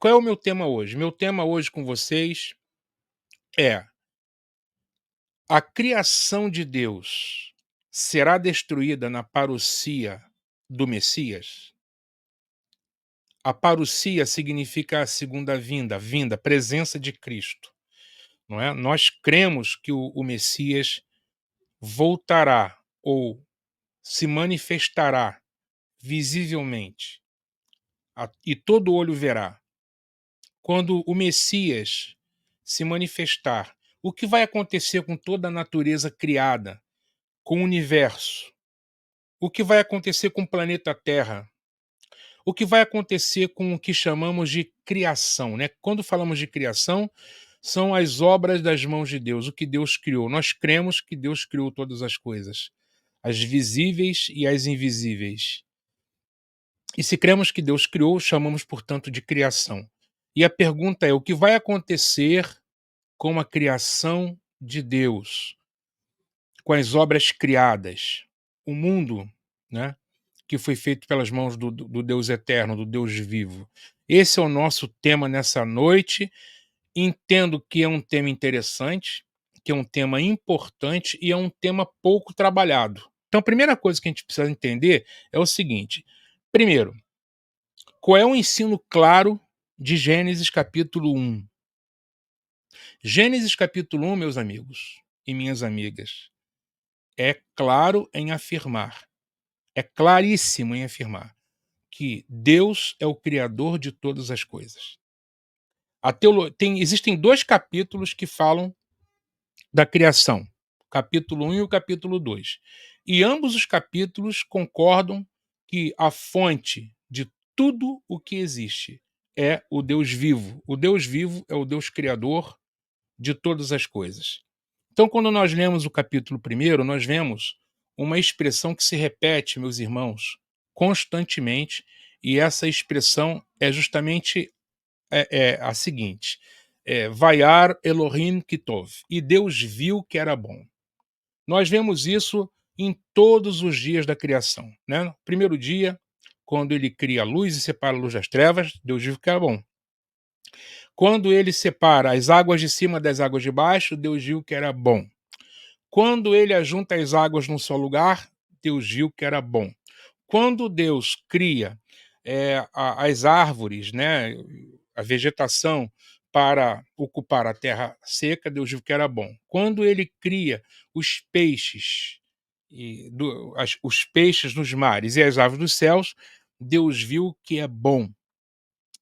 qual é o meu tema hoje? Meu tema hoje com vocês é: a criação de Deus será destruída na parousia do Messias? A parousia significa a segunda vinda, presença de Cristo, não é? Nós cremos que o Messias voltará ou se manifestará visivelmente, e todo olho verá. Quando o Messias se manifestar, o que vai acontecer com toda a natureza criada, com o universo? O que vai acontecer com o planeta Terra? O que vai acontecer com o que chamamos de criação, né? Quando falamos de criação, são as obras das mãos de Deus, o que Deus criou. Nós cremos que Deus criou todas as coisas, as visíveis e as invisíveis. E se cremos que Deus criou, chamamos, portanto, de criação. E a pergunta é: o que vai acontecer com a criação de Deus, com as obras criadas? O mundo, né, que foi feito pelas mãos do Deus eterno, do Deus vivo. Esse é o nosso tema nessa noite. Entendo que é um tema interessante, que é um tema importante e é um tema pouco trabalhado. Então, a primeira coisa que a gente precisa entender é o seguinte: primeiro, qual é o ensino claro de Gênesis capítulo 1? Gênesis capítulo 1, meus amigos e minhas amigas, é claro em afirmar, é claríssimo em afirmar que Deus é o criador de todas as coisas. Existem dois capítulos que falam da criação, o capítulo 1 e o capítulo 2. E ambos os capítulos concordam que a fonte de tudo o que existe é o Deus vivo. O Deus vivo é o Deus criador de todas as coisas. Então, quando nós lemos o capítulo 1, nós vemos uma expressão que se repete, meus irmãos, constantemente, e essa expressão é justamente a seguinte: Vaiar Elohim Kitov, e Deus viu que era bom. Nós vemos isso em todos os dias da criação, né? No primeiro dia, quando ele cria a luz e separa a luz das trevas, Deus viu que era bom. Quando ele separa as águas de cima das águas de baixo, Deus viu que era bom. Quando ele ajunta as águas num só lugar, Deus viu que era bom. Quando Deus cria as árvores, né, a vegetação para ocupar a terra seca, Deus viu que era bom. Quando ele cria os peixes, os peixes nos mares e as aves dos céus, Deus viu que é bom.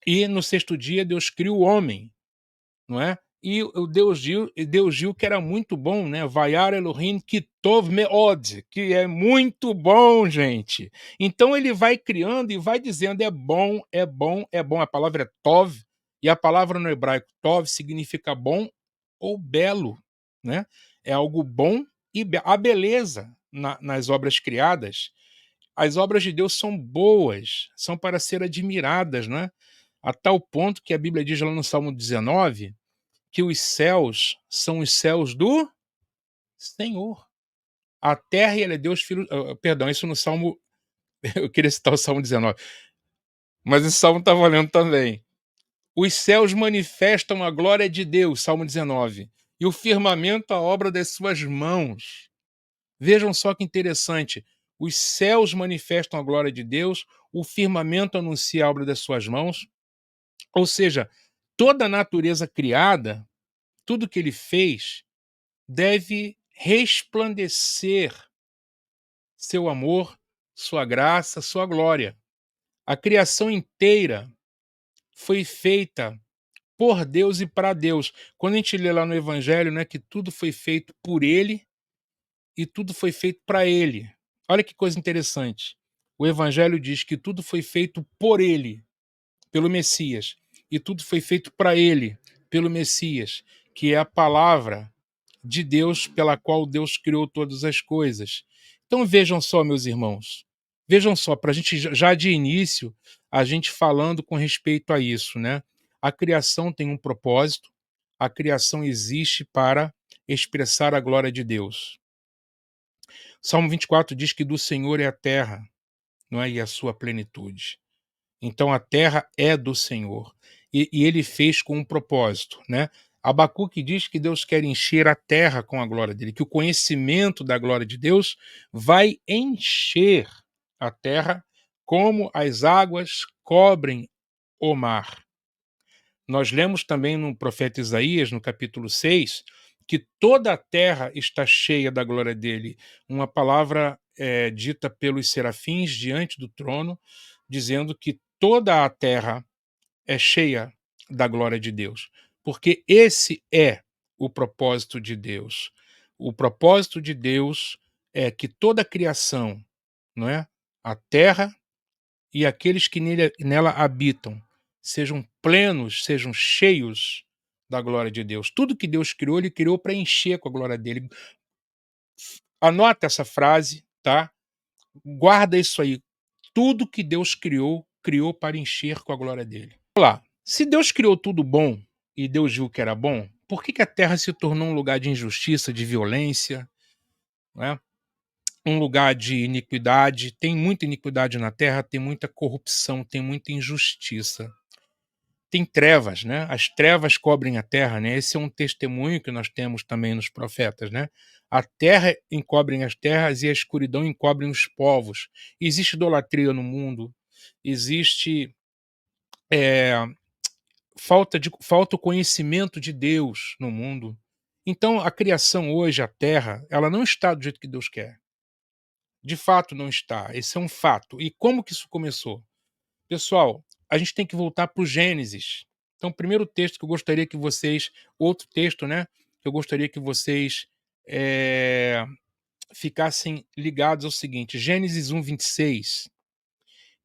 E no sexto dia, Deus cria o homem, não é? E o Deus viu que era muito bom, né? Vaiar Elohim Kitov Meod, que é muito bom, gente. Então ele vai criando e vai dizendo: é bom, é bom, é bom. A palavra é Tov, e a palavra no hebraico Tov significa bom ou belo, né? É algo bom e a beleza nas obras criadas. As obras de Deus são boas, são para ser admiradas, né? A tal ponto que a Bíblia diz lá no Salmo 19 que os céus são os céus do Senhor. A terra e ele é Deus, filho. Perdão, isso no Salmo. Eu queria citar o Salmo 19, mas esse salmo está valendo também. Os céus manifestam a glória de Deus, Salmo 19, e o firmamento a obra das suas mãos. Vejam só que interessante. Os céus manifestam a glória de Deus, o firmamento anuncia a obra das suas mãos. Ou seja, toda a natureza criada, tudo que ele fez, deve resplandecer seu amor, sua graça, sua glória. A criação inteira foi feita por Deus e para Deus. Quando a gente lê lá no Evangelho, né, que tudo foi feito por Ele e tudo foi feito para Ele. Olha que coisa interessante. O Evangelho diz que tudo foi feito por Ele, pelo Messias, e tudo foi feito para Ele, pelo Messias, que é a palavra de Deus pela qual Deus criou todas as coisas. Então vejam só, meus irmãos, vejam só, para a gente já de início, a gente falando com respeito a isso, né? A criação tem um propósito, a criação existe para expressar a glória de Deus. Salmo 24 diz que do Senhor é a terra, não é? E a sua plenitude. Então a terra é do Senhor. e ele fez com um propósito, né. Abacuque diz que Deus quer encher a terra com a glória dele, que o conhecimento da glória de Deus vai encher a terra como as águas cobrem o mar. Nós lemos também no profeta Isaías, no capítulo 6, que toda a terra está cheia da glória dele. Uma palavra dita pelos serafins diante do trono, dizendo que toda a terra é cheia da glória de Deus. Porque esse é o propósito de Deus. O propósito de Deus é que toda a criação, não é? A terra e aqueles que nela habitam sejam plenos, sejam cheios da glória de Deus. Tudo que Deus criou, ele criou para encher com a glória dele. Anota essa frase, tá? Guarda isso aí. Tudo que Deus criou, criou para encher com a glória dele. Vamos lá. Se Deus criou tudo bom e Deus viu que era bom, por que a terra se tornou um lugar de injustiça, de violência, né? Um lugar de iniquidade? Tem muita iniquidade na terra, tem muita corrupção, tem muita injustiça. Tem trevas, né? As trevas cobrem a terra, né? Esse é um testemunho que nós temos também nos profetas, né? A terra encobre as terras e a escuridão encobre os povos. Existe idolatria no mundo, existe eh, falta o conhecimento de Deus no mundo. Então, a criação hoje, a terra, ela não está do jeito que Deus quer. De fato, não está. Esse é um fato. E como que isso começou? Pessoal, a gente tem que voltar para o Gênesis. Então, o primeiro texto que eu gostaria que vocês, outro texto, né, que eu gostaria que vocês ficassem ligados ao seguinte: Gênesis 1:26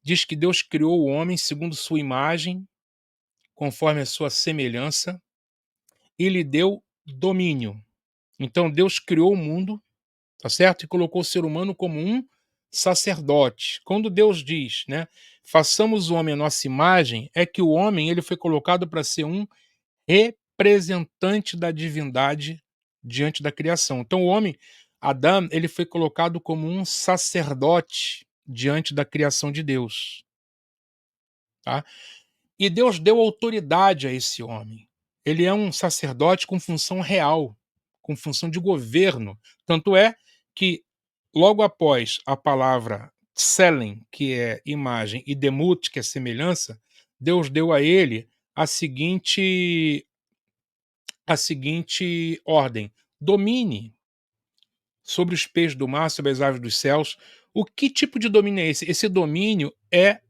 diz que Deus criou o homem segundo sua imagem, conforme a sua semelhança, e lhe deu domínio. Então, Deus criou o mundo, tá certo? E colocou o ser humano como um sacerdote. Quando Deus diz, né, façamos o homem à nossa imagem, é que o homem ele foi colocado para ser um representante da divindade diante da criação. Então o homem, Adão, ele foi colocado como um sacerdote diante da criação de Deus, tá? E Deus deu autoridade a esse homem. Ele é um sacerdote com função real, com função de governo. Tanto é que, logo após a palavra Tselen, que é imagem, e Demut, que é semelhança, Deus deu a ele a seguinte ordem: domine sobre os peixes do mar, sobre as aves dos céus. O que tipo de domínio é esse? Esse domínio é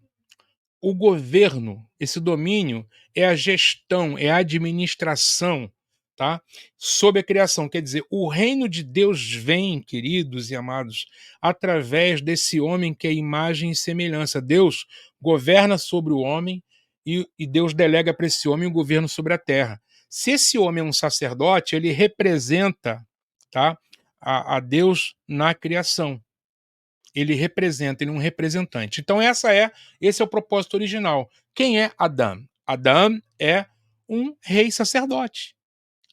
o governo, esse domínio é a gestão, é a administração, tá? Sobre a criação. Quer dizer, o reino de Deus vem, queridos e amados, através desse homem que é imagem e semelhança. Deus governa sobre o homem e Deus delega para esse homem o governo sobre a terra. Se esse homem é um sacerdote, ele representa, tá, a Deus na criação. Ele é um representante. Então esse é o propósito original. Quem é Adão? Adão é um rei sacerdote.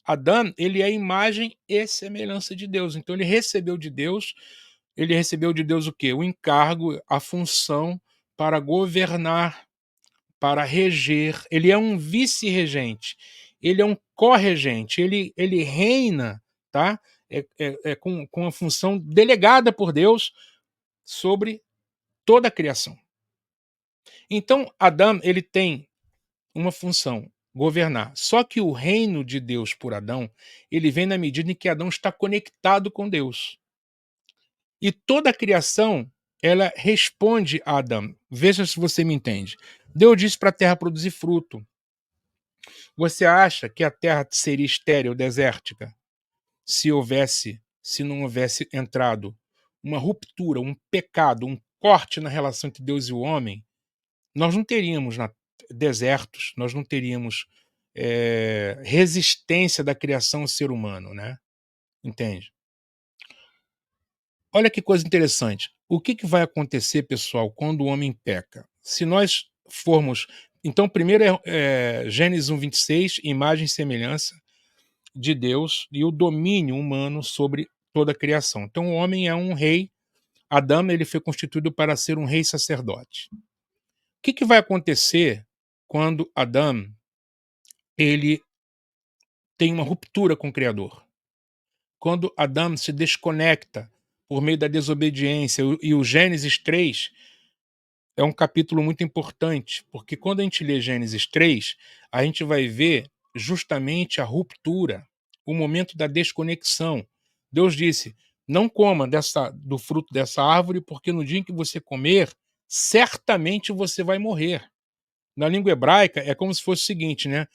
Adão, ele é a imagem e semelhança de Deus. Então ele recebeu de Deus o quê? O encargo, a função para governar, para reger. Ele é um vice-regente. Ele é um corregente. Ele reina, tá? Com a função delegada por Deus sobre toda a criação. Então, Adão, ele tem uma função, governar. Só que o reino de Deus por Adão, ele vem na medida em que Adão está conectado com Deus. E toda a criação, ela responde a Adão. Veja se você me entende. Deus disse para a terra produzir fruto. Você acha que a terra seria estéril, desértica, se não houvesse entrado uma ruptura, um pecado, um corte na relação entre Deus e o homem? Nós não teríamos desertos, nós não teríamos resistência da criação ao ser humano, né? Entende? Olha que coisa interessante. O que vai acontecer, pessoal, quando o homem peca? Se nós formos. Então, primeiro Gênesis 1:26, imagem e semelhança de Deus e o domínio humano sobre toda a criação. Então, o homem é um rei. Adão, ele foi constituído para ser um rei sacerdote. O que vai acontecer quando Adão ele tem uma ruptura com o Criador. Quando Adão se desconecta por meio da desobediência, o Gênesis 3 é um capítulo muito importante, porque quando a gente lê Gênesis 3, a gente vai ver justamente a ruptura, o momento da desconexão. Deus disse: "Não coma do fruto dessa árvore, porque no dia em que você comer, certamente você vai morrer". Na língua hebraica é como se fosse o seguinte, né,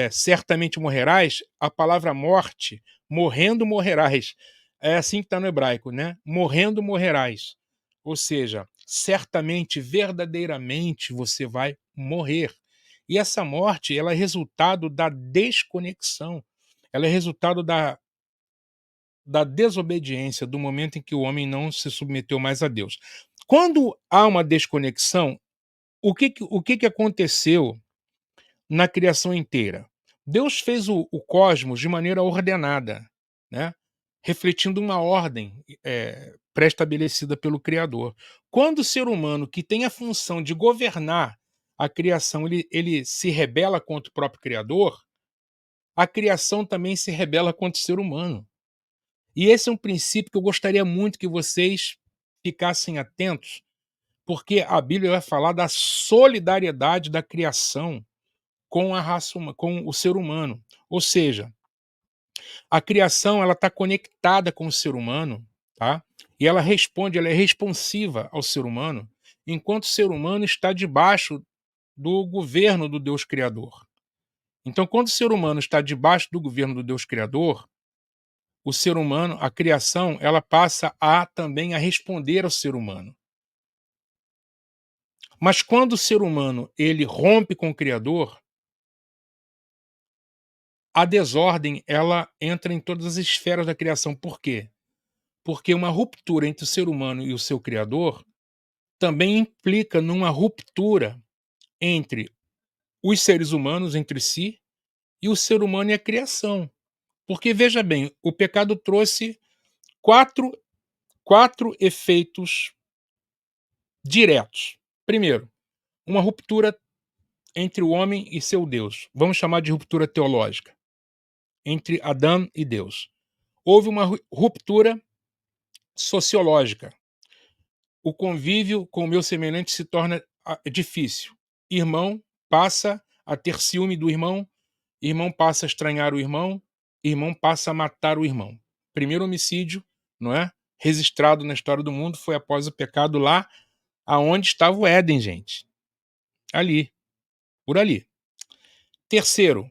certamente morrerás, a palavra morte, morrendo morrerás. É assim que está no hebraico, né, morrendo morrerás. Ou seja, certamente, verdadeiramente você vai morrer. E essa morte, ela é resultado da desconexão, ela é resultado da desobediência, do momento em que o homem não se submeteu mais a Deus. Quando há uma desconexão, o que que aconteceu na criação inteira? Deus fez o cosmos de maneira ordenada, né, refletindo uma ordem, pré-estabelecida pelo Criador. Quando o ser humano, que tem a função de governar a criação, ele se rebela contra o próprio Criador, a criação também se rebela contra o ser humano. E esse é um princípio que eu gostaria muito que vocês ficassem atentos, porque a Bíblia vai falar da solidariedade da criação com a raça com o ser humano. Ou seja, a criação ela está conectada com o ser humano, tá? E ela responde, ela é responsiva ao ser humano, enquanto o ser humano está debaixo do governo do Deus Criador. Então, quando o ser humano está debaixo do governo do Deus Criador, o ser humano, a criação, ela passa a também a responder ao ser humano. Mas quando o ser humano ele rompe com o Criador, a desordem ela entra em todas as esferas da criação. Por quê? Porque uma ruptura entre o ser humano e o seu criador também implica numa ruptura entre os seres humanos entre si e o ser humano e a criação. Porque veja bem, o pecado trouxe quatro, quatro efeitos diretos. Primeiro, uma ruptura entre o homem e seu Deus. Vamos chamar de ruptura teológica. Entre Adão e Deus. Houve uma ruptura sociológica. O convívio com o meu semelhante se torna difícil. Irmão passa a ter ciúme do irmão, irmão passa a estranhar o irmão, irmão passa a matar o irmão. Primeiro homicídio, não é? Registrado na história do mundo foi após o pecado lá aonde estava o Éden, gente. Ali, por ali. Terceiro,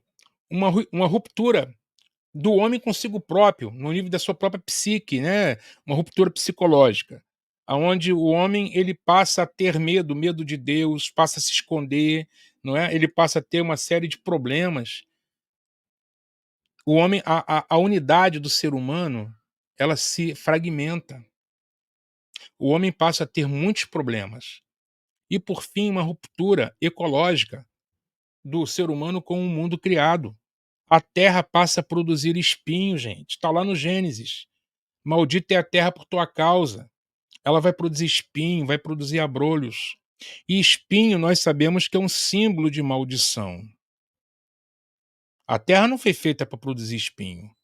uma ruptura do homem consigo próprio, no nível da sua própria psique, né, uma ruptura psicológica, aonde o homem ele passa a ter medo, medo de Deus, passa a se esconder, não é? Ele passa a ter uma série de problemas. O homem, a unidade do ser humano, ela se fragmenta. O homem passa a ter muitos problemas. E por fim, uma ruptura ecológica do ser humano com o mundo criado. A terra passa a produzir espinho, gente. Está lá no Gênesis. Maldita é a terra por tua causa. Ela vai produzir espinho, vai produzir abrolhos. E espinho nós sabemos que é um símbolo de maldição. A terra não foi feita para produzir espinho.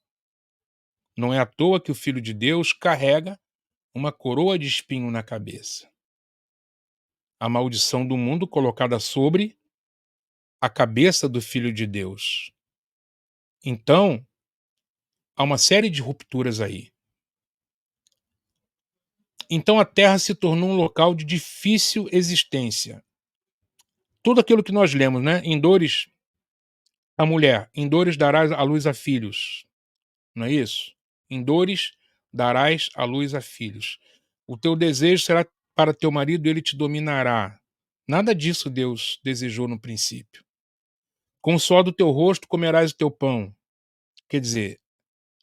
Não é à toa que o Filho de Deus carrega uma coroa de espinho na cabeça. A maldição do mundo colocada sobre a cabeça do Filho de Deus. Então, há uma série de rupturas aí. Então a terra se tornou um local de difícil existência. Tudo aquilo que nós lemos, né? Em dores, a mulher, em dores darás à luz a filhos. Não é isso? Em dores darás à luz a filhos. O teu desejo será para teu marido, ele te dominará. Nada disso Deus desejou no princípio. Com o suor do teu rosto comerás o teu pão. Quer dizer,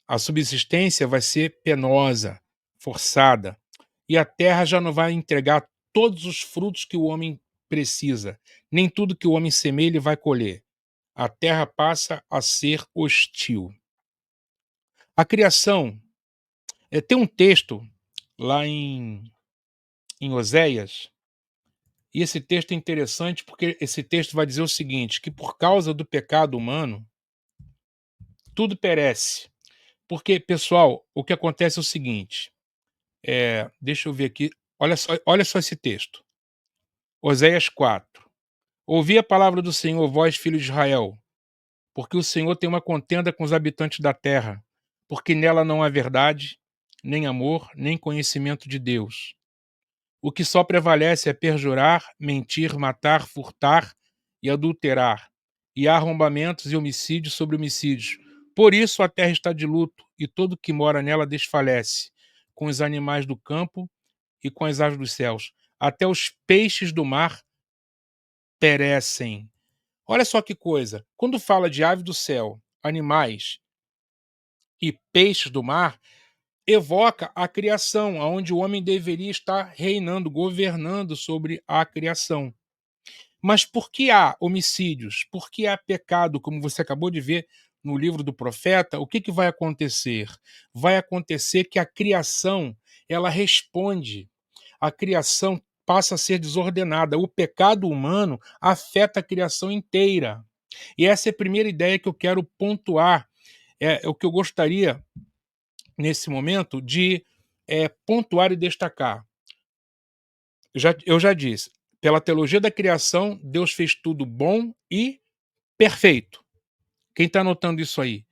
a subsistência vai ser penosa, forçada, e a terra já não vai entregar todos os frutos que o homem precisa. Nem tudo que o homem semeia ele vai colher. A terra passa a ser hostil. A criação, tem um texto lá em Oséias, E esse texto é interessante porque esse texto vai dizer o seguinte, que por causa do pecado humano, tudo perece. Porque, pessoal, o que acontece é o seguinte, deixa eu ver aqui, olha só esse texto. Oséias 4. Ouvi a palavra do Senhor, vós, filhos de Israel, porque o Senhor tem uma contenda com os habitantes da terra, porque nela não há verdade, nem amor, nem conhecimento de Deus. O que só prevalece é perjurar, mentir, matar, furtar e adulterar, e há arrombamentos e homicídios sobre homicídios. Por isso a terra está de luto, e todo que mora nela desfalece, com os animais do campo e com as aves dos céus. Até os peixes do mar perecem. Olha só que coisa, quando fala de ave do céu, animais e peixes do mar, evoca a criação, onde o homem deveria estar reinando, governando sobre a criação. Mas por que há homicídios? Por que há pecado, como você acabou de ver no livro do profeta? O que, que vai acontecer? Vai acontecer que a criação, ela responde. A criação passa a ser desordenada. O pecado humano afeta a criação inteira. E essa é a primeira ideia que eu quero pontuar. É o que eu gostaria, nesse momento, de pontuar e destacar. Eu já disse, pela teologia da criação, Deus fez tudo bom e perfeito. Quem está anotando isso aí?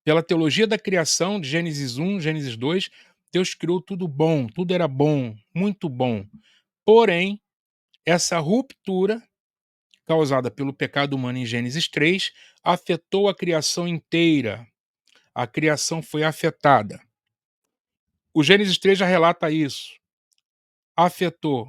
Pela teologia da criação, de Gênesis 1, Gênesis 2, Deus criou tudo bom, tudo era bom, muito bom. Porém, essa ruptura causada pelo pecado humano em Gênesis 3 afetou a criação inteira. A criação foi afetada. O Gênesis 3 já relata isso. Afetou,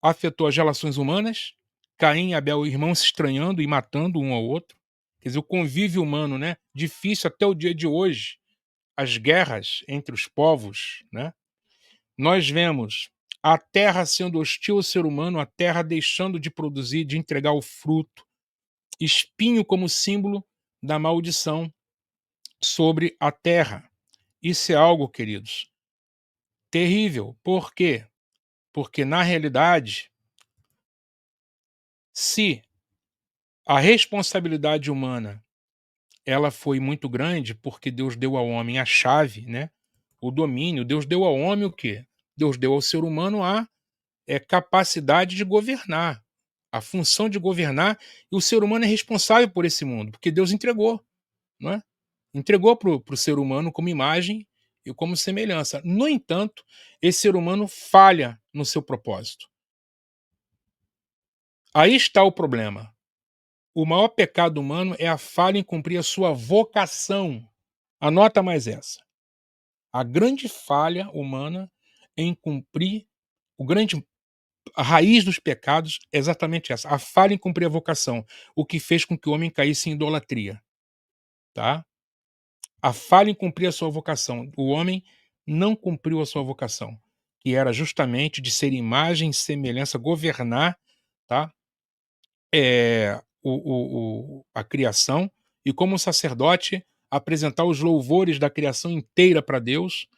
afetou as relações humanas, Caim e Abel, irmãos se estranhando e matando um ao outro. Quer dizer, o convívio humano, né? Difícil até o dia de hoje. As guerras entre os povos, né? Nós vemos a terra sendo hostil ao ser humano, a terra deixando de produzir, de entregar o fruto, espinho como símbolo da maldição sobre a terra. Isso é algo, queridos, terrível. Por quê? Porque, na realidade, se a responsabilidade humana ela foi muito grande, porque Deus deu ao homem a chave, né? O domínio. Deus deu ao homem o quê? Deus deu ao ser humano a capacidade de governar, a função de governar, e o ser humano é responsável por esse mundo, porque Deus entregou, não é? Entregou para o ser humano como imagem e como semelhança. No entanto, esse ser humano falha no seu propósito. Aí está o problema. O maior pecado humano é a falha em cumprir a sua vocação. Anota mais essa. A grande falha humana em cumprir a raiz dos pecados é exatamente essa, a falha em cumprir a vocação, o que fez com que o homem caísse em idolatria, tá? A falha em cumprir a sua vocação. O homem não cumpriu a sua vocação, que era justamente de ser imagem e semelhança, governar, tá? A criação, e como sacerdote apresentar os louvores da criação inteira para Deus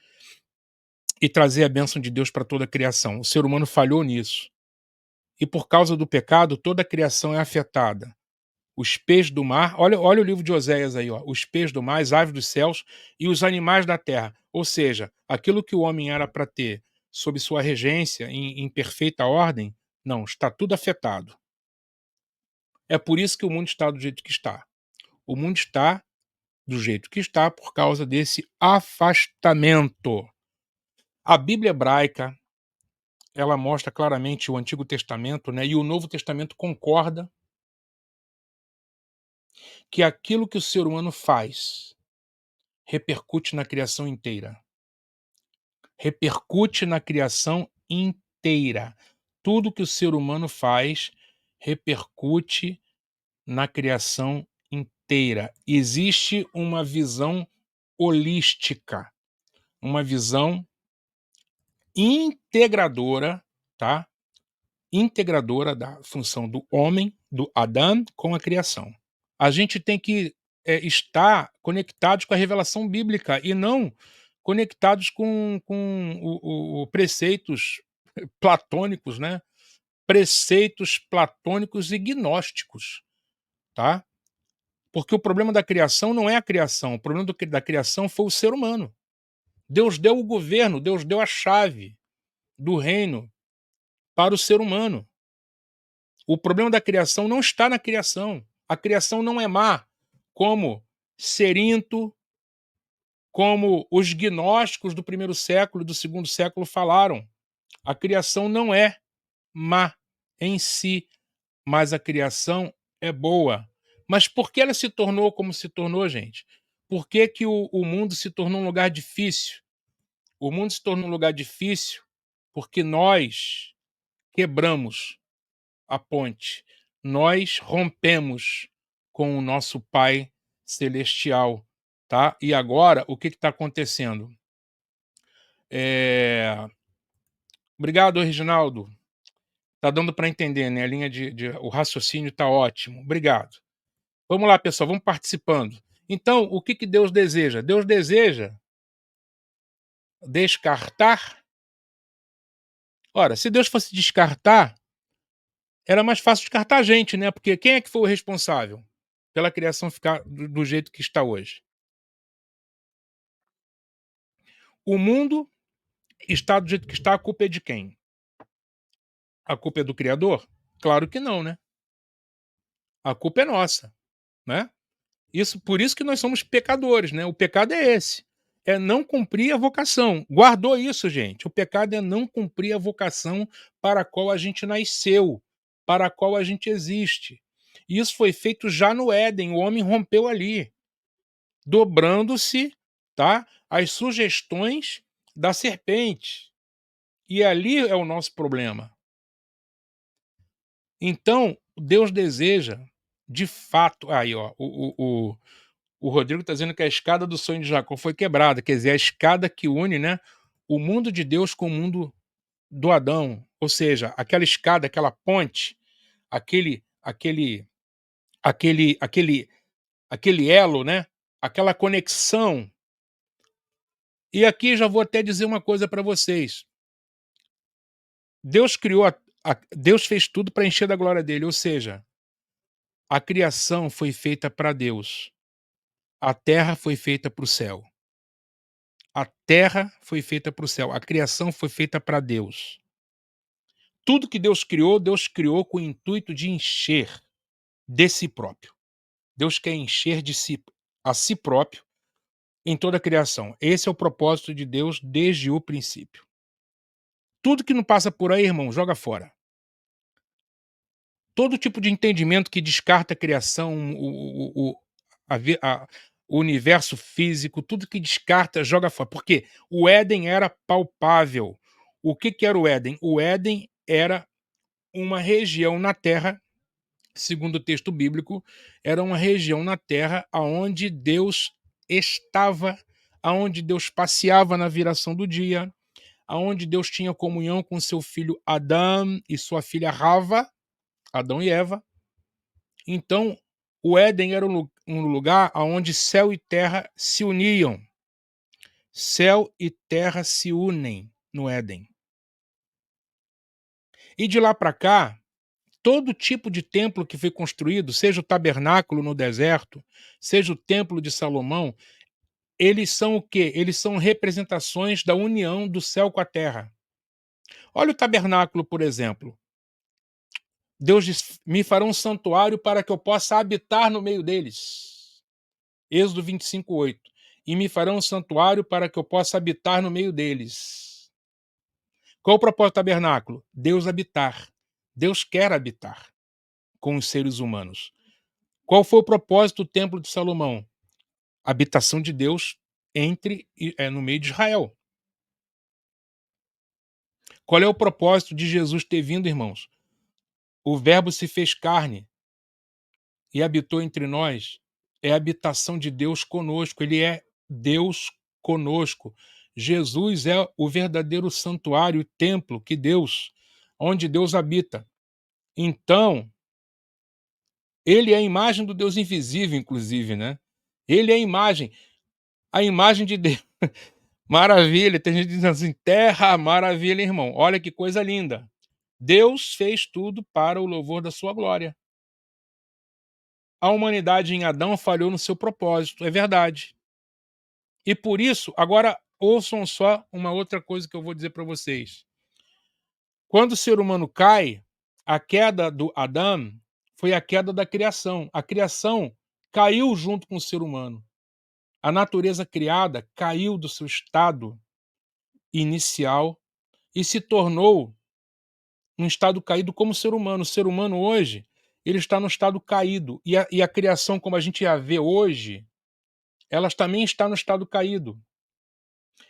e trazer a bênção de Deus para toda a criação. O ser humano falhou nisso. E por causa do pecado, toda a criação é afetada. Os peixes do mar, olha o livro de Oséias aí, ó, os peixes do mar, as aves dos céus e os animais da terra. Ou seja, aquilo que o homem era para ter sob sua regência, em perfeita ordem, não, está tudo afetado. É por isso que o mundo está do jeito que está. O mundo está do jeito que está por causa desse afastamento. A Bíblia hebraica, ela mostra claramente o Antigo Testamento, né, e o Novo Testamento concorda que aquilo que o ser humano faz repercute na criação inteira. Repercute na criação inteira. Tudo que o ser humano faz repercute na criação inteira. Existe uma visão holística, uma visão integradora, tá? Integradora da função do homem, do Adão, com a criação. A gente tem que estar conectados com a revelação bíblica e não conectados com preceitos platônicos, né? preceitos platônicos e gnósticos, tá? Porque o problema da criação não é a criação, o problema da criação foi o ser humano. Deus deu o governo, Deus deu a chave do reino para o ser humano. O problema da criação não está na criação. A criação não é má, como Cerinto, como os gnósticos do primeiro século e do segundo século falaram. A criação não é má em si, mas a criação é boa. Mas por que ela se tornou como se tornou, gente? Por que que o mundo se tornou um lugar difícil? O mundo se tornou um lugar difícil porque nós quebramos a ponte. Nós rompemos com o nosso Pai celestial, tá? E agora, o que está acontecendo? Eh, Obrigado, Reginaldo. Tá dando para entender, né? A linha o raciocínio está ótimo. Obrigado. Vamos lá, pessoal, vamos participando. Então, o que que Deus deseja? Deus deseja descartar. Ora, se Deus fosse descartar, era mais fácil descartar a gente, né? Porque quem é que foi o responsável pela criação ficar do jeito que está hoje? O mundo está do jeito que está, a culpa é de quem? A culpa é do Criador? Claro que não, né? A culpa é nossa, né? Por isso que nós somos pecadores, né? O pecado é esse, é não cumprir a vocação. Guardou isso, gente? O pecado é não cumprir a vocação para a qual a gente nasceu, para a qual a gente existe. E isso foi feito já no Éden, o homem rompeu ali, dobrando-se, tá? Às sugestões da serpente. E ali é o nosso problema. Então, Deus deseja, de fato. Aí, ó, o Rodrigo está dizendo que a escada do sonho de Jacó foi quebrada, quer dizer, a escada que une, né, o mundo de Deus com o mundo do Adão. Ou seja, aquela escada, aquela ponte, aquele, aquele, aquele, aquele elo, né? Aquela conexão. E aqui já vou até dizer uma coisa para vocês. Deus criou, Deus fez tudo para encher da glória dele, ou seja, a criação foi feita para Deus. A terra foi feita para o céu. A terra foi feita para o céu. A criação foi feita para Deus. Tudo que Deus criou com o intuito de encher de si próprio. Deus quer encher de si a si próprio em toda a criação. Esse é o propósito de Deus desde o princípio. Tudo que não passa por aí, irmão, joga fora. Todo tipo de entendimento que descarta a criação, o universo físico, tudo que descarta, joga fora. Porque o Éden era palpável. O que que era o Éden? O Éden era uma região na Terra, segundo o texto bíblico, era uma região na Terra aonde Deus estava, aonde Deus passeava na viração do dia, aonde Deus tinha comunhão com seu filho Adão e sua filha Rava, Adão e Eva. Então, o Éden era um lugar onde céu e terra se uniam. Céu e terra se unem no Éden. E de lá para cá, todo tipo de templo que foi construído, seja o tabernáculo no deserto, seja o templo de Salomão, eles são o quê? Eles são representações da união do céu com a terra. Olha o tabernáculo, por exemplo. Deus diz: me fará um santuário para que eu possa habitar no meio deles. Êxodo 25:8. E me farão um santuário para que eu possa habitar no meio deles. Qual o propósito do tabernáculo? Deus habitar. Deus quer habitar com os seres humanos. Qual foi o propósito do templo de Salomão? Habitação de Deus no meio de Israel. Qual é o propósito de Jesus ter vindo, irmãos? O verbo se fez carne e habitou entre nós. É a habitação de Deus conosco. Ele é Deus conosco. Jesus é o verdadeiro santuário, o templo onde Deus habita. Então, ele é a imagem do Deus invisível, inclusive, né? Ele é a imagem de Deus. Maravilha, tem gente dizendo assim, terra, maravilha, irmão. Olha que coisa linda. Deus fez tudo para o louvor da sua glória. A humanidade em Adão falhou no seu propósito, é verdade. E por isso, agora ouçam só uma outra coisa que eu vou dizer para vocês. Quando o ser humano cai, a queda do Adão foi a queda da criação. A criação caiu junto com o ser humano. A natureza criada caiu do seu estado inicial e se tornou um estado caído como o ser humano. O ser humano hoje, ele está no estado caído. E a criação, como a gente a vê hoje, ela também está no estado caído.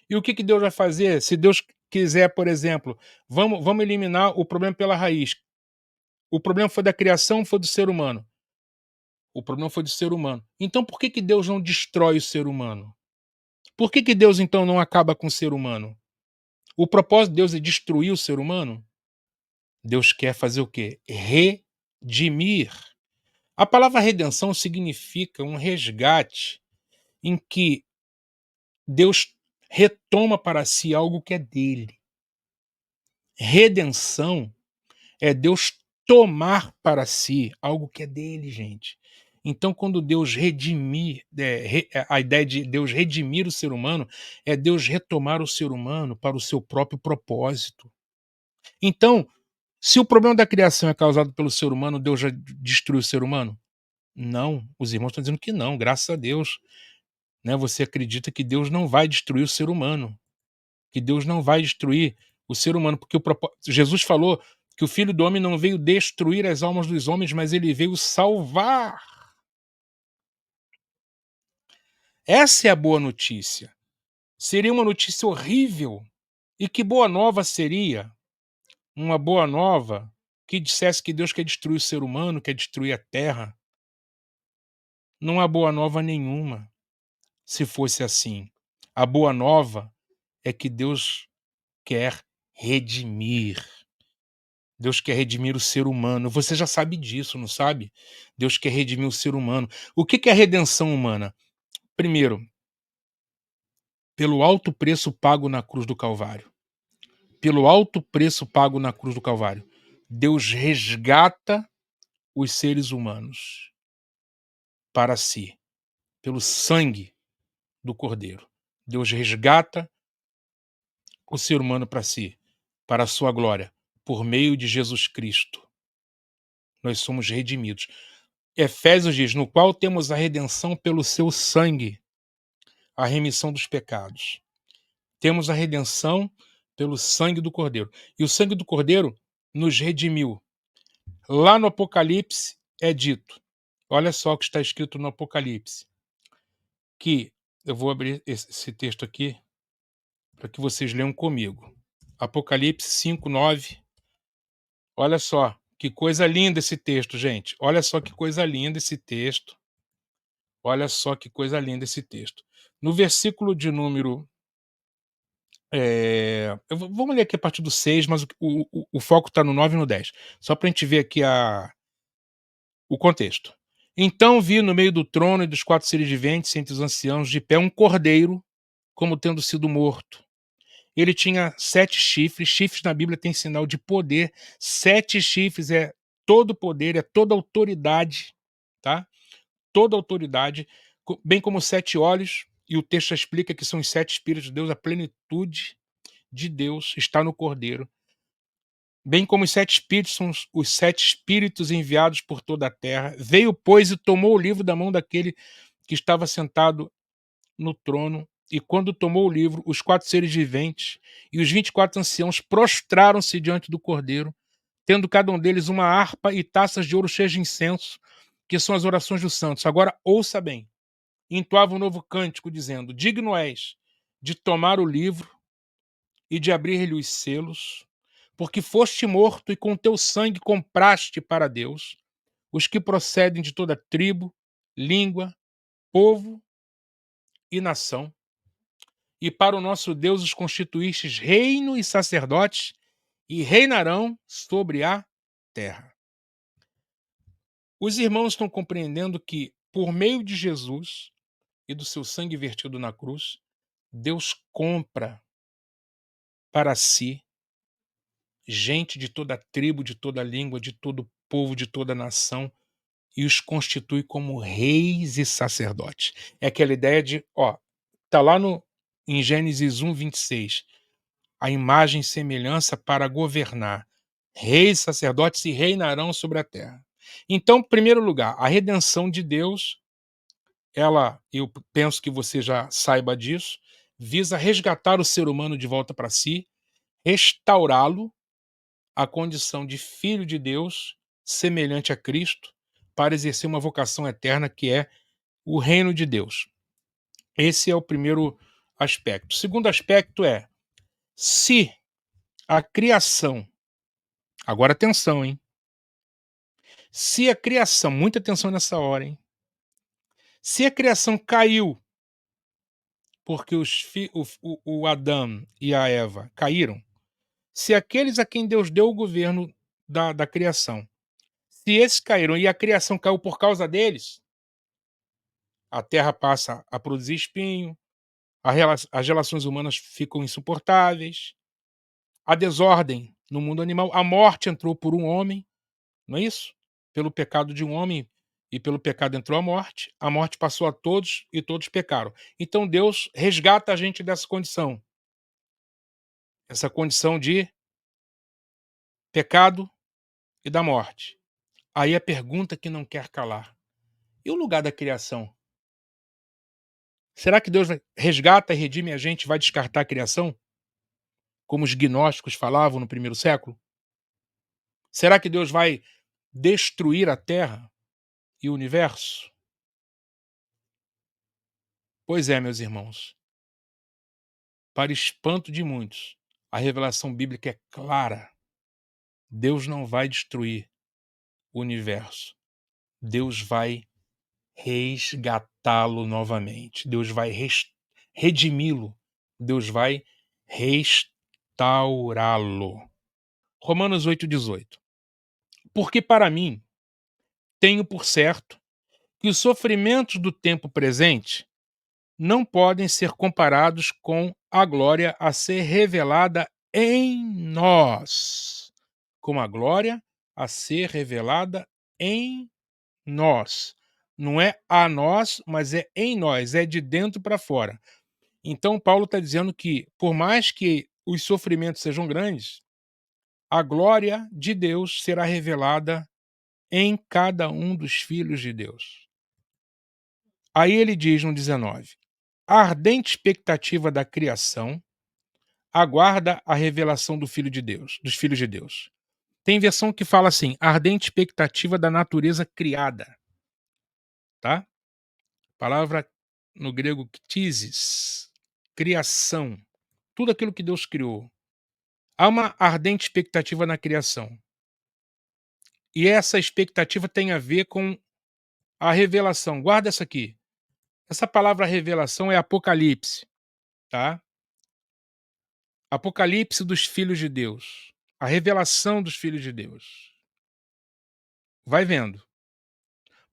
E o que, que Deus vai fazer? Se Deus quiser, por exemplo, vamos eliminar o problema pela raiz. O problema foi da criação ou foi do ser humano? O problema foi do ser humano. Então por que, que Deus não destrói o ser humano? Por que, que Deus então não acaba com o ser humano? O propósito de Deus é destruir o ser humano? Deus quer fazer o quê? Redimir. A palavra redenção significa um resgate em que Deus retoma para si algo que é dele. Redenção é Deus tomar para si algo que é dele, gente. Então, quando Deus redimir, a ideia de Deus redimir o ser humano é Deus retomar o ser humano para o seu próprio propósito. Então, se o problema da criação é causado pelo ser humano, Deus já destruiu o ser humano? Não, os irmãos estão dizendo que não, graças a Deus. Né? Você acredita que Deus não vai destruir o ser humano, que Deus não vai destruir o ser humano, porque Jesus falou que o Filho do Homem não veio destruir as almas dos homens, mas ele veio salvar. Essa é a boa notícia. Seria uma notícia horrível. E que boa nova seria? Uma boa nova que dissesse que Deus quer destruir o ser humano, quer destruir a terra. Não há boa nova nenhuma se fosse assim. A boa nova é que Deus quer redimir. Deus quer redimir o ser humano. Você já sabe disso, não sabe? Deus quer redimir o ser humano. O que é a redenção humana? Primeiro, pelo alto preço pago na cruz do Calvário. Pelo alto preço pago na cruz do Calvário. Deus resgata os seres humanos para si, pelo sangue do Cordeiro. Deus resgata o ser humano para si, para a sua glória, por meio de Jesus Cristo. Nós somos redimidos. Efésios diz, no qual temos a redenção pelo seu sangue, a remissão dos pecados. Temos a redenção pelo sangue do Cordeiro. E o sangue do Cordeiro nos redimiu. Lá no Apocalipse é dito, olha só o que está escrito no Apocalipse, que eu vou abrir esse texto aqui para que vocês leiam comigo. Apocalipse 5:9. Olha só, que coisa linda esse texto, gente. Olha só que coisa linda esse texto. Olha só que coisa linda esse texto. No versículo de número. Vamos ler aqui a partir do 6, mas o foco está no 9 e no 10. Só para a gente ver aqui o contexto. Então vi no meio do trono e dos 4 seres viventes, entre os anciãos, de pé um cordeiro, como tendo sido morto. Ele tinha 7 chifres. Chifres na Bíblia tem sinal de poder. 7 chifres é todo poder, é toda autoridade, tá? Toda autoridade, bem como 7 olhos, e o texto explica que são os 7 Espíritos de Deus, a plenitude de Deus está no Cordeiro. Bem como os 7 Espíritos são os 7 Espíritos enviados por toda a terra. Veio, pois, e tomou o livro da mão daquele que estava sentado no trono, e quando tomou o livro, os 4 seres viventes e os 24 anciãos prostraram-se diante do Cordeiro, tendo cada um deles uma harpa e taças de ouro cheias de incenso, que são as orações dos santos. Agora ouça bem. Entoava um novo cântico, dizendo: digno és de tomar o livro e de abrir-lhe os selos, porque foste morto e com teu sangue compraste para Deus os que procedem de toda tribo, língua, povo e nação. E para o nosso Deus os constituístes reino e sacerdotes, e reinarão sobre a terra. Os irmãos estão compreendendo que, por meio de Jesus e do seu sangue vertido na cruz, Deus compra para si gente de toda tribo, de toda língua, de todo povo, de toda nação, e os constitui como reis e sacerdotes. É aquela ideia de, ó, tá lá no em Gênesis 1:26, a imagem e semelhança para governar. Reis, sacerdotes e reinarão sobre a terra. Então, em primeiro lugar, a redenção de Deus, ela, eu penso que você já saiba disso, visa resgatar o ser humano de volta para si, restaurá-lo à condição de filho de Deus, semelhante a Cristo, para exercer uma vocação eterna que é o reino de Deus. Esse é o primeiro aspecto. O segundo aspecto é, se a criação, agora atenção, hein? Se a criação, muita atenção nessa hora, hein? Se a criação caiu porque o Adão e a Eva caíram, se aqueles a quem Deus deu o governo da criação, se esses caíram e a criação caiu por causa deles, a terra passa a produzir espinho, as relações humanas ficam insuportáveis, a desordem no mundo animal, a morte entrou por um homem, não é isso? Pelo pecado de um homem e pelo pecado entrou a morte passou a todos e todos pecaram. Então Deus resgata a gente dessa condição, essa condição de pecado e da morte. Aí a pergunta que não quer calar: e o lugar da criação? Será que Deus resgata e redime a gente e vai descartar a criação? Como os gnósticos falavam no primeiro século? Será que Deus vai destruir a Terra e o universo? Pois é, meus irmãos, para espanto de muitos, a revelação bíblica é clara. Deus não vai destruir o universo. Deus vai resgatá-lo novamente. Deus vai redimi-lo. Deus vai restaurá-lo. Romanos 8,18. Porque para mim, tenho por certo que os sofrimentos do tempo presente não podem ser comparados com a glória a ser revelada em nós. Com a glória a ser revelada em nós. Não é a nós, mas é em nós, é de dentro para fora. Então, Paulo está dizendo que, por mais que os sofrimentos sejam grandes, a glória de Deus será revelada em cada um dos filhos de Deus. Aí ele diz no 19: a ardente expectativa da criação aguarda a revelação do Filho de Deus, dos filhos de Deus. Tem versão que fala assim: a ardente expectativa da natureza criada, tá? Palavra no grego ktisis, criação, tudo aquilo que Deus criou. Há uma ardente expectativa na criação. E essa expectativa tem a ver com a revelação. Guarda essa aqui. Essa palavra revelação é Apocalipse, tá? Apocalipse dos filhos de Deus. A revelação dos filhos de Deus. Vai vendo.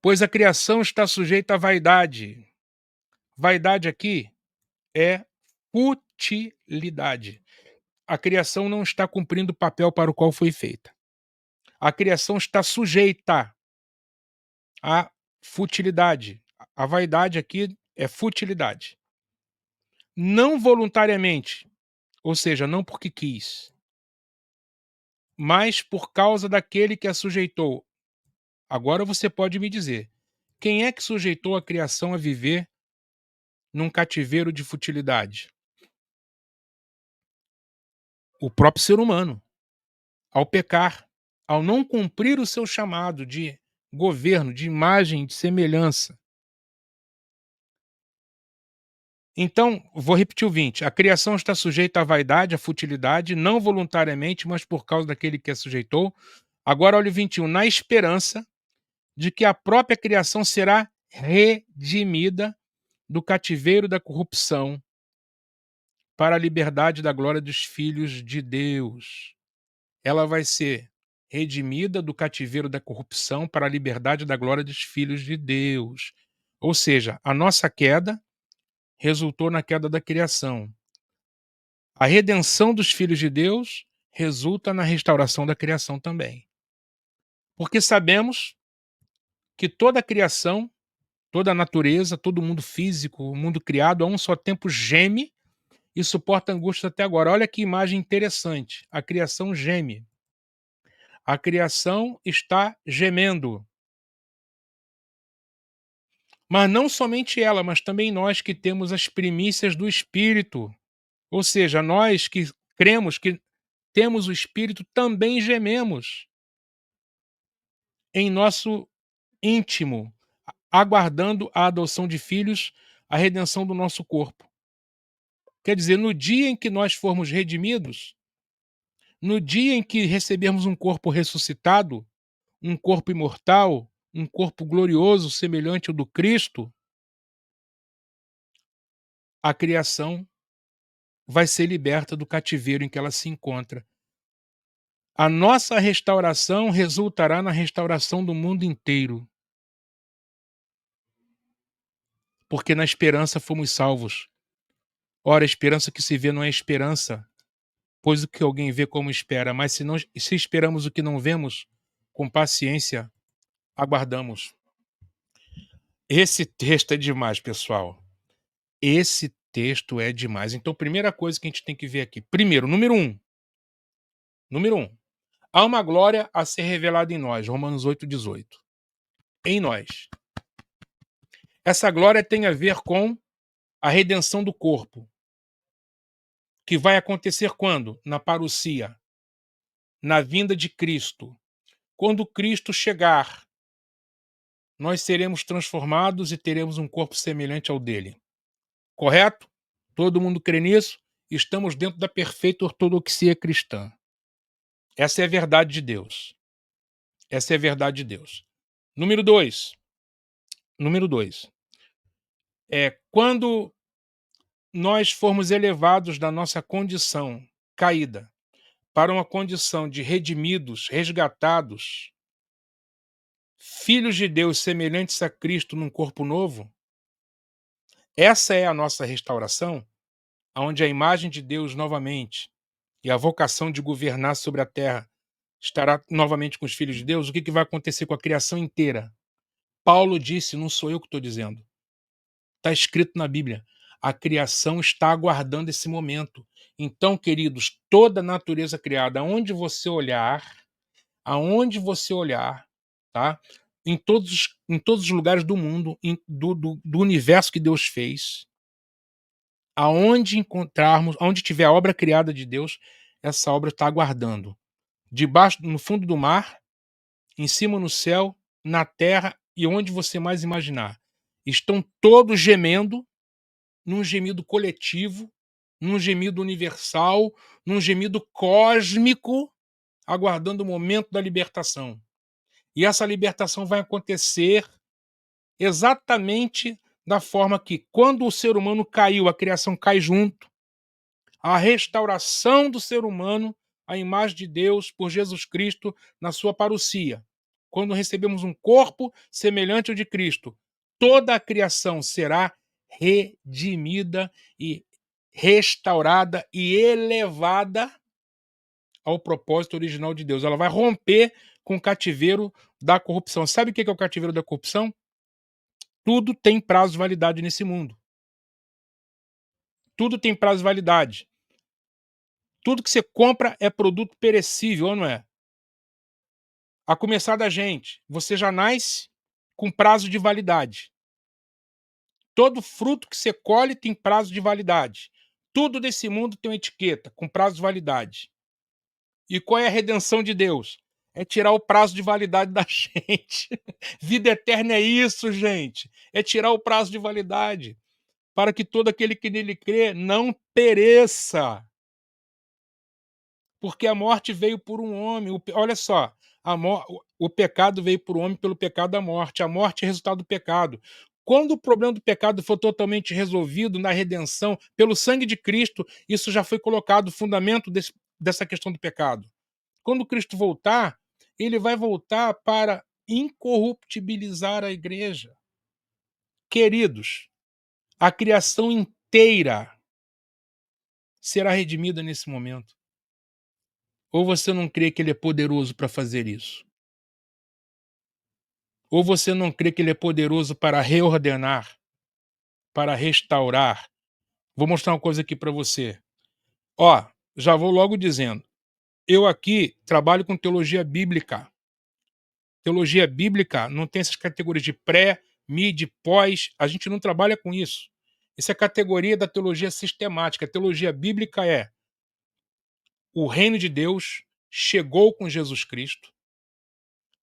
Pois a criação está sujeita à vaidade. Vaidade aqui é futilidade. A criação não está cumprindo o papel para o qual foi feita. A criação está sujeita à futilidade. A vaidade aqui é futilidade. Não voluntariamente, ou seja, não porque quis, mas por causa daquele que a sujeitou. Agora você pode me dizer, quem é que sujeitou a criação a viver num cativeiro de futilidade? O próprio ser humano, ao pecar, ao não cumprir o seu chamado de governo, de imagem, de semelhança. Então, vou repetir o 20. A criação está sujeita à vaidade, à futilidade, não voluntariamente, mas por causa daquele que a sujeitou. Agora, olha o 21. Na esperança de que a própria criação será redimida do cativeiro da corrupção para a liberdade da glória dos filhos de Deus. Ela vai ser redimida do cativeiro da corrupção para a liberdade da glória dos filhos de Deus. Ou seja, a nossa queda resultou na queda da criação. A redenção dos filhos de Deus resulta na restauração da criação também. Porque sabemos que toda a criação, toda a natureza, todo o mundo físico, o mundo criado a um só tempo geme e suporta angústias até agora. Olha que imagem interessante. A criação geme. A criação está gemendo. Mas não somente ela, mas também nós que temos as primícias do Espírito. Ou seja, nós que cremos que temos o Espírito também gememos em nosso íntimo, aguardando a adoção de filhos, a redenção do nosso corpo. Quer dizer, no dia em que nós formos redimidos, no dia em que recebermos um corpo ressuscitado, um corpo imortal, um corpo glorioso, semelhante ao do Cristo, a criação vai ser liberta do cativeiro em que ela se encontra. A nossa restauração resultará na restauração do mundo inteiro, porque na esperança fomos salvos. Ora, a esperança que se vê não é esperança, pois o que alguém vê como espera, mas se esperamos o que não vemos, com paciência aguardamos. Esse texto é demais, pessoal. Esse texto é demais. Então, primeira coisa que a gente tem que ver aqui. Primeiro, número um, há uma glória a ser revelada em nós, Romanos 8,18. Em nós. Essa glória tem a ver com a redenção do corpo, que vai acontecer quando? Na parousia, na vinda de Cristo. Quando Cristo chegar, nós seremos transformados e teremos um corpo semelhante ao dele. Correto? Todo mundo crê nisso? Estamos dentro da perfeita ortodoxia cristã. Essa é a verdade de Deus. Essa é a verdade de Deus. Número dois. Número dois. Quando nós formos elevados da nossa condição caída para uma condição de redimidos, resgatados, filhos de Deus semelhantes a Cristo num corpo novo, essa é a nossa restauração, onde a imagem de Deus novamente e a vocação de governar sobre a terra estará novamente com os filhos de Deus. O que vai acontecer com a criação inteira? Paulo disse, não sou eu que estou dizendo. Está escrito na Bíblia. A criação está aguardando esse momento. Então, queridos, toda a natureza criada, aonde você olhar, tá? Em todos os lugares do mundo, do universo que Deus fez, aonde encontrarmos, aonde tiver a obra criada de Deus, essa obra está aguardando. Debaixo, no fundo do mar, em cima no céu, na terra e onde você mais imaginar. Estão todos gemendo, num gemido coletivo, num gemido universal, num gemido cósmico, aguardando o momento da libertação. E essa libertação vai acontecer exatamente da forma que, quando o ser humano caiu, a criação cai junto. A restauração do ser humano à imagem de Deus por Jesus Cristo na sua parousia. Quando recebemos um corpo semelhante ao de Cristo, toda a criação será redimida e restaurada e elevada ao propósito original de Deus. Ela vai romper com o cativeiro da corrupção. Sabe o que é o cativeiro da corrupção? Tudo tem prazo de validade nesse mundo. Tudo tem prazo de validade. Tudo que você compra é produto perecível, ou não é? A começar da gente, você já nasce com prazo de validade. Todo fruto que você colhe tem prazo de validade. Tudo desse mundo tem uma etiqueta com prazo de validade. E qual é a redenção de Deus? É tirar o prazo de validade da gente. Vida eterna é isso, gente. É tirar o prazo de validade para que todo aquele que nele crê não pereça. Porque a morte veio por um homem. Olha só, o pecado veio por um homem pelo pecado da morte. A morte é resultado do pecado. Quando o problema do pecado for totalmente resolvido na redenção, pelo sangue de Cristo, isso já foi colocado, o fundamento dessa questão do pecado. Quando Cristo voltar, ele vai voltar para incorruptibilizar a igreja. Queridos, a criação inteira será redimida nesse momento. Ou você não crê que ele é poderoso para fazer isso? Ou você não crê que ele é poderoso para reordenar, para restaurar? Vou mostrar uma coisa aqui para você. Ó, já vou logo dizendo, eu aqui trabalho com teologia bíblica. Teologia bíblica não tem essas categorias de pré, mid, pós, a gente não trabalha com isso. Isso é categoria da teologia sistemática. A teologia bíblica é: o reino de Deus chegou com Jesus Cristo,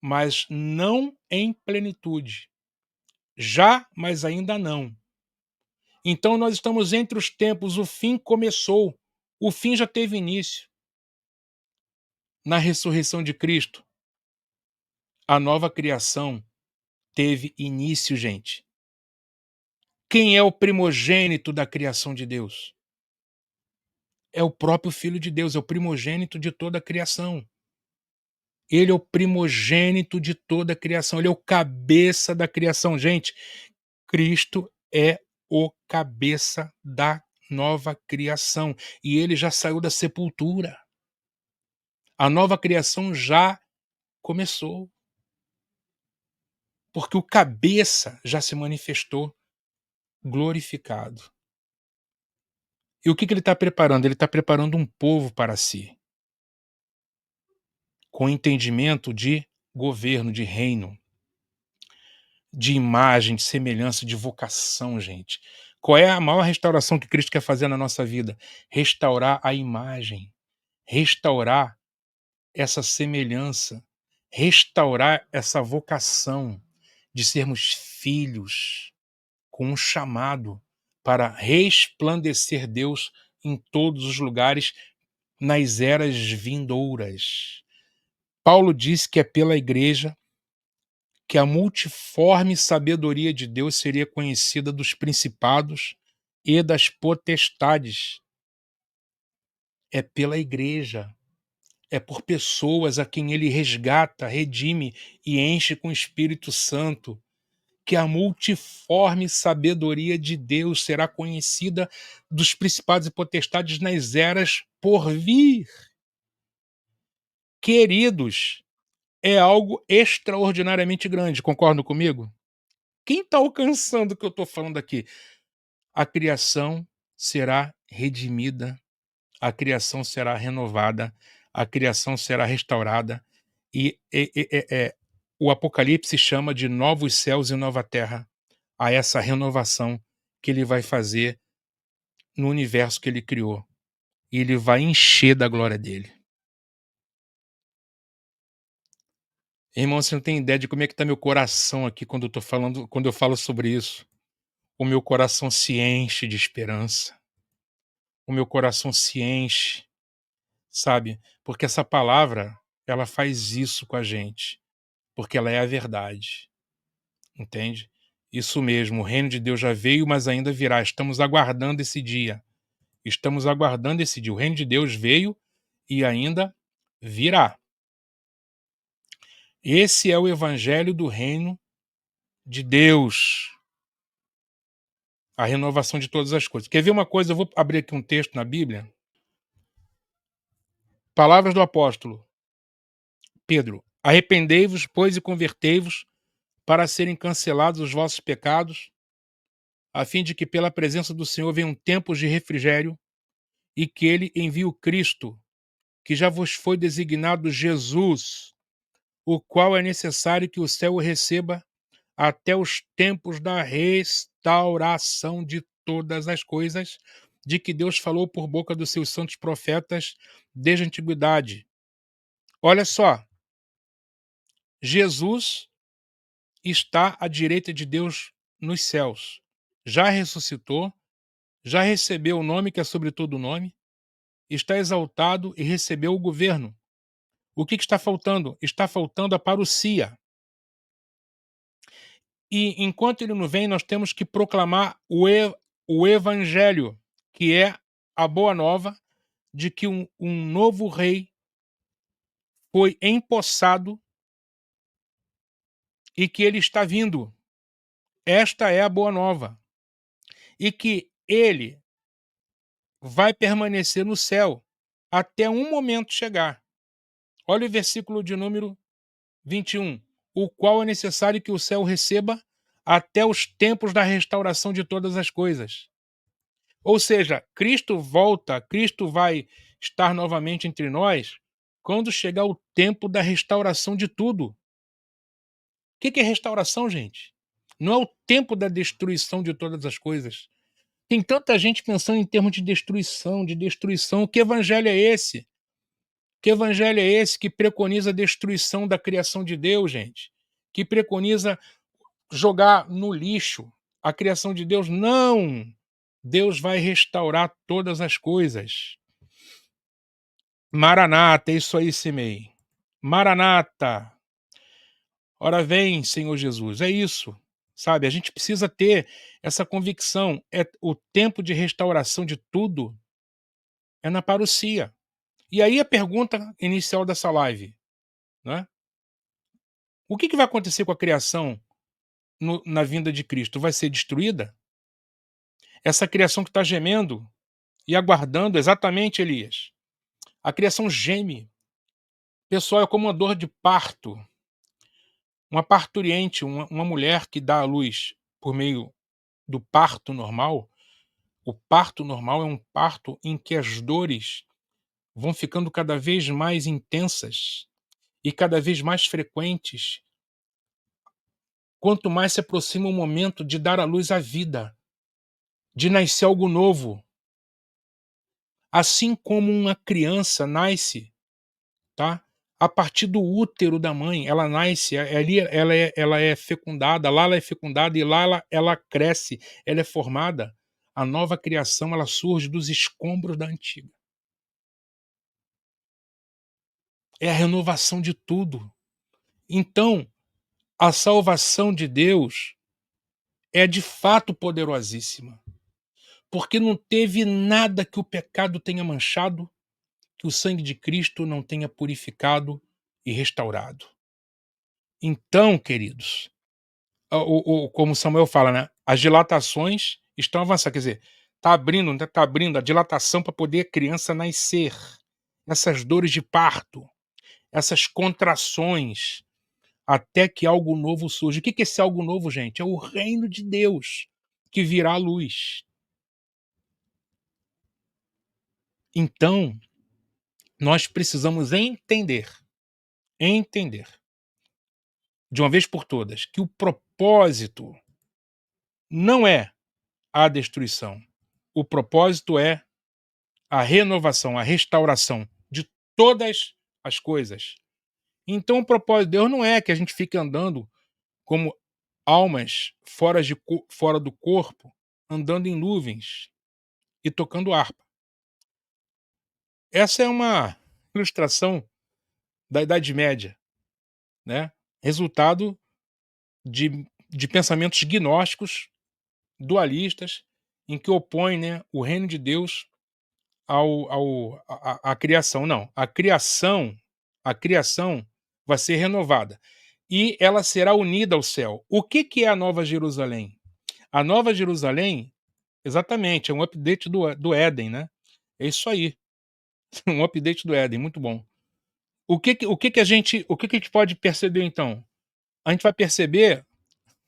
mas não em plenitude. Já, mas ainda não. Então nós estamos entre os tempos, o fim começou, o fim já teve início. Na ressurreição de Cristo, a nova criação teve início, gente. Quem é o primogênito da criação de Deus? É o próprio Filho de Deus, é o primogênito de toda a criação. Ele é o primogênito de toda a criação, ele é o cabeça da criação. Gente, Cristo é o cabeça da nova criação e ele já saiu da sepultura. A nova criação já começou, porque o cabeça já se manifestou glorificado. E o que ele está preparando? Ele está preparando um povo para si, com entendimento de governo, de reino, de imagem, de semelhança, de vocação, gente. Qual é a maior restauração que Cristo quer fazer na nossa vida? Restaurar a imagem, restaurar essa semelhança, restaurar essa vocação de sermos filhos com um chamado para resplandecer Deus em todos os lugares nas eras vindouras. Paulo disse que é pela igreja que a multiforme sabedoria de Deus seria conhecida dos principados e das potestades. É pela igreja, é por pessoas a quem ele resgata, redime e enche com o Espírito Santo, que a multiforme sabedoria de Deus será conhecida dos principados e potestades nas eras por vir. Queridos, é algo extraordinariamente grande, concordam comigo? Quem está alcançando o que eu estou falando aqui? A criação será redimida, a criação será renovada, a criação será restaurada, o Apocalipse chama de novos céus e nova terra, a essa renovação que ele vai fazer no universo que ele criou. E ele vai encher da glória dele. Irmão, você não tem ideia de como é que está meu coração aqui quando quando eu falo sobre isso. O meu coração se enche de esperança. O meu coração se enche, sabe? Porque essa palavra, ela faz isso com a gente, porque ela é a verdade, entende? Isso mesmo, o reino de Deus já veio, mas ainda virá. Estamos aguardando esse dia. Estamos aguardando esse dia. O reino de Deus veio e ainda virá. Esse é o evangelho do reino de Deus. A renovação de todas as coisas. Quer ver uma coisa? Eu vou abrir aqui um texto na Bíblia. Palavras do apóstolo Pedro: arrependei-vos, pois, e convertei-vos, para serem cancelados os vossos pecados, a fim de que pela presença do Senhor venham tempos de refrigério, e que ele envie o Cristo, que já vos foi designado Jesus, o qual é necessário que o céu o receba até os tempos da restauração de todas as coisas, de que Deus falou por boca dos seus santos profetas desde a antiguidade. Olha só, Jesus está à direita de Deus nos céus. Já ressuscitou, já recebeu o nome que é sobre todo nome, está exaltado e recebeu o governo. O que está faltando? Está faltando a parousia. E enquanto ele não vem, nós temos que proclamar o evangelho, que é a boa nova de que um novo rei foi empossado e que ele está vindo. Esta é a boa nova. E que ele vai permanecer no céu até um momento chegar. Olha o versículo de número 21. O qual é necessário que o céu receba até os tempos da restauração de todas as coisas. Ou seja, Cristo volta, Cristo vai estar novamente entre nós quando chegar o tempo da restauração de tudo. O que é restauração, gente? Não é o tempo da destruição de todas as coisas. Tem tanta gente pensando em termos de destruição, de destruição. Que evangelho é esse? Que evangelho é esse que preconiza a destruição da criação de Deus, gente? Que preconiza jogar no lixo a criação de Deus? Não! Deus vai restaurar todas as coisas. Maranata, é isso aí, Simei. Maranata, ora vem, Senhor Jesus. É isso, sabe? A gente precisa ter essa convicção. É o tempo de restauração de tudo é na parousia. E aí a pergunta inicial dessa live, né? O que vai acontecer com a criação na vinda de Cristo? Vai ser destruída? Essa criação que está gemendo e aguardando, exatamente, Elias. A criação geme. Pessoal, é como uma dor de parto. Uma parturiente, uma mulher que dá à luz por meio do parto normal. O parto normal é um parto em que as dores vão ficando cada vez mais intensas e cada vez mais frequentes, quanto mais se aproxima o momento de dar à luz à vida, de nascer algo novo. Assim como uma criança nasce, tá? A partir do útero da mãe, ela nasce, ali ela é fecundada, lá ela é fecundada e lá ela cresce, ela é formada. A nova criação, ela surge dos escombros da antiga. É a renovação de tudo. Então, a salvação de Deus é de fato poderosíssima, porque não teve nada que o pecado tenha manchado, que o sangue de Cristo não tenha purificado e restaurado. Então, queridos, como Samuel fala, né? As dilatações estão avançando, quer dizer, tá abrindo a dilatação para poder a criança nascer. Essas dores de parto, essas contrações, até que algo novo surge. O que é esse algo novo, gente? É o reino de Deus que virá à luz. Então, nós precisamos entender, de uma vez por todas, que o propósito não é a destruição. O propósito é a renovação, a restauração de todas as coisas. Então, o propósito de Deus não é que a gente fique andando como almas fora do corpo, andando em nuvens e tocando harpa. Essa é uma ilustração da Idade Média, né? Resultado de pensamentos gnósticos, dualistas, em que opõem, né, o reino de Deus à criação. Não, a criação vai ser renovada e ela será unida ao céu. O que é a Nova Jerusalém? A Nova Jerusalém, exatamente, é um update do Éden, né? É isso aí, um update do Éden, muito bom. O que a gente pode perceber então? A gente vai perceber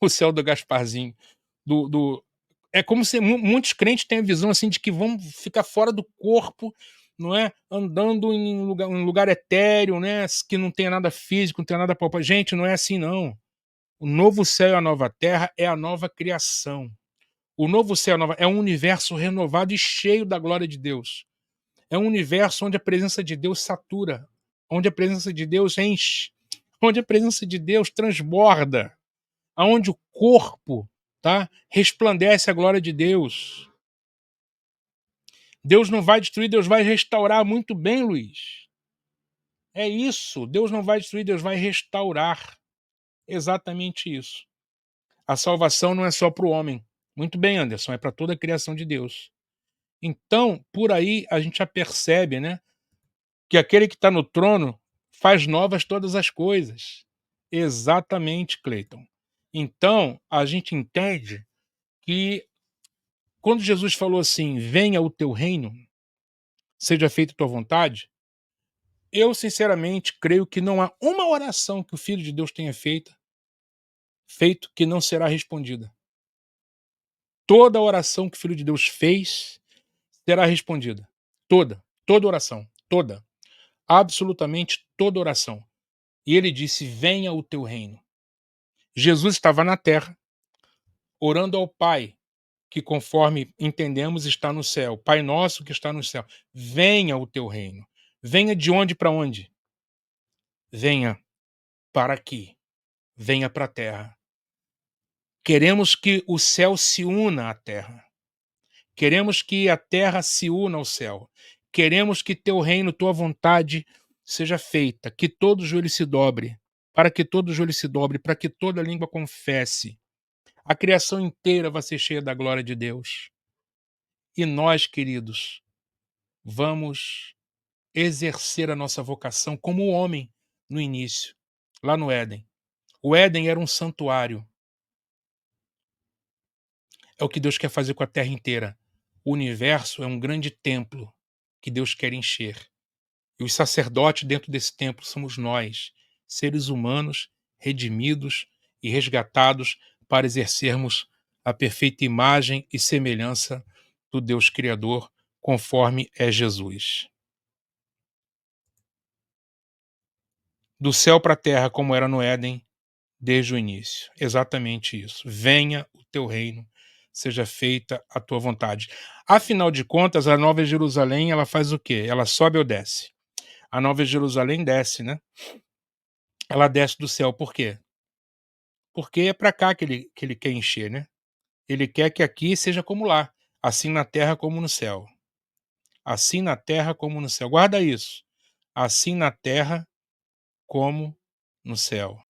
o céu do Gasparzinho, do é como se muitos crentes têm a visão assim de que vão ficar fora do corpo, não é? Andando em lugar etéreo, né? Que não tenha nada físico, não tenha nada palpável. Gente, não é assim não. O novo céu e a nova terra é a nova criação. O novo céu é um universo renovado e cheio da glória de Deus. É um universo onde a presença de Deus satura, onde a presença de Deus enche, onde a presença de Deus transborda, aonde o corpo, tá, resplandece a glória de Deus. Deus não vai destruir, Deus vai restaurar. Muito bem, Luiz. É isso. Deus não vai destruir, Deus vai restaurar. Exatamente isso. A salvação não é só para o homem. Muito bem, Anderson, é para toda a criação de Deus. Então, por aí a gente já percebe, né, que aquele que está no trono faz novas todas as coisas. Exatamente, Cleiton. Então, a gente entende que quando Jesus falou assim: venha o teu reino, seja feita a tua vontade, Eu sinceramente creio que não há uma oração que o Filho de Deus tenha feito que não será respondida. Toda oração que o Filho de Deus fez será respondida. Toda oração, toda, absolutamente toda oração. E ele disse: "Venha o teu reino". Jesus estava na terra, orando ao Pai, que conforme entendemos está no céu. Pai nosso que está no céu, venha o teu reino. Venha de onde para onde? Venha para aqui, venha para a terra. Queremos que o céu se una à terra. Queremos que a terra se una ao céu. Queremos que teu reino, tua vontade seja feita, que todo joelho se dobre, para que todo joelho se dobre, para que toda língua confesse. A criação inteira vai ser cheia da glória de Deus. E nós, queridos, vamos exercer a nossa vocação como o homem no início, lá no Éden. O Éden era um santuário. É o que Deus quer fazer com a terra inteira. O universo é um grande templo que Deus quer encher. E os sacerdotes dentro desse templo somos nós, seres humanos redimidos e resgatados para exercermos a perfeita imagem e semelhança do Deus Criador, conforme é Jesus. Do céu para a terra, como era no Éden, desde o início. Exatamente isso. Venha o teu reino, seja feita a tua vontade. Afinal de contas, a Nova Jerusalém, ela faz o quê? Ela sobe ou desce? A Nova Jerusalém desce, né? Ela desce do céu. Por quê? Porque é para cá que ele quer encher, né? Ele quer que aqui seja como lá, assim na terra como no céu. Assim na terra como no céu. Guarda isso. Assim na terra como no céu.